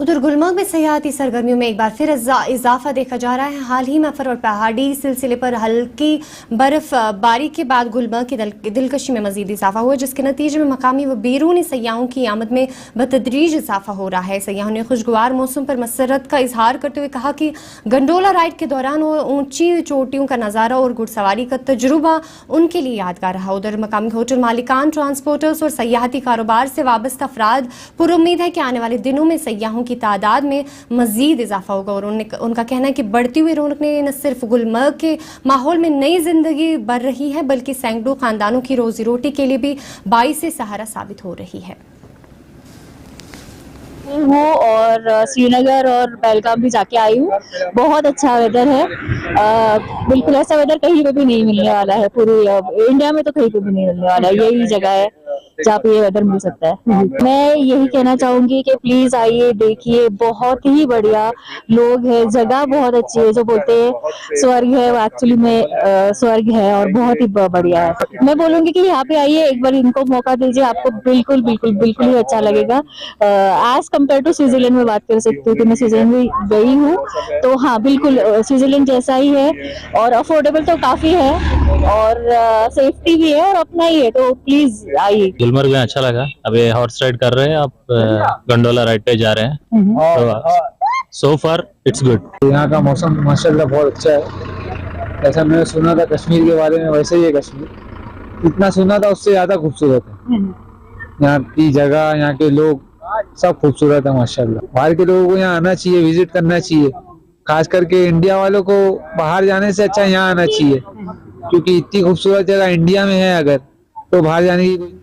उधर गुलमर्ग में सयाहती सरगर्मियों में एक बार फिर इजाफा देखा जा रहा है। हाल ही में अफर और पहाड़ी सिलसिले पर हल्की बर्फबारी के बाद गुलमर्ग की दिलकशी में मजीद इजाफा हुआ, जिसके नतीजे में मकामी व बैरूनी सयाहों की आमद में बतदरीज इजाफा हो रहा है। सयाहों ने खुशगवार मौसम पर मसरत का इजहार करते हुए कहा कि गंडोला राइड के दौरान ऊंची चोटियों का नज़ारा और घुड़सवारी का तजुर्बा उनके लिए यादगार रहा। उधर मकामी होटल मालिकान, ट्रांसपोर्टर्स और सयाहती कारोबार से वाबस्ता अफराद पुरुम्मीद है कि आने वाले दिनों में सयाहों की तादाद में मजीद इजाफा होगा और उनका कहना है कि बढ़ती हुई रौनक ने न सिर्फ गुलमर्ग के माहौल में नई जिंदगी बढ़ रही है, बल्कि सैकड़ों खानदानों की रोजी रोटी के लिए भी बाइस सहारा साबित हो रही है। हूँ और श्रीनगर और पहलगाम भी जाके आई हूँ। बहुत अच्छा वेदर है। बिल्कुल ऐसा वेदर कहीं पे भी नहीं मिलने वाला है, पूरी इंडिया में तो कहीं पे भी नहीं मिलने वाला है। यही जगह है जहाँ पे ये वेदर मिल सकता है। मैं यही कहना चाहूंगी कि प्लीज आइए, देखिए, बहुत ही बढ़िया लोग हैं, जगह बहुत अच्छी है। जो बोलते हैं स्वर्ग है, वो एक्चुअली में स्वर्ग है और बहुत ही बढ़िया है। मैं बोलूंगी कि यहाँ पे आइए, एक बार इनको मौका दीजिए, आपको बिल्कुल बिल्कुल बिल्कुल ही अच्छा लगेगा। एज कम्पेयर टू स्विट्जरलैंड में बात कर सकती हूँ कि मैं स्विट्जरलैंड में गई हूँ, तो हाँ बिल्कुल स्विट्जरलैंड जैसा ही है और अफोर्डेबल तो काफी है और सेफ्टी भी है और अपना ही है, तो प्लीज आइए। गुलमर्ग में अच्छा लगा। अभी हॉर्स राइड कर रहे हैं, आप गंडोला राइड पे जा रहे हैं, तो सो फार इट्स गुड। यहाँ का मौसम माशाल्लाह बहुत अच्छा है। ऐसा मैंने सुना था कश्मीर के बारे में, वैसे ही है कश्मीर। इतना सुना था, उससे ज्यादा खूबसूरत है। यहाँ की जगह, यहाँ के लोग सब खूबसूरत है माशाल्लाह। बाहर के लोगों को यहाँ आना चाहिए, विजिट करना चाहिए। खास करके इंडिया वालों को बाहर जाने से अच्छा यहाँ आना चाहिए, क्योंकि इतनी खूबसूरत जगह इंडिया में है अगर, तो बाहर जाने की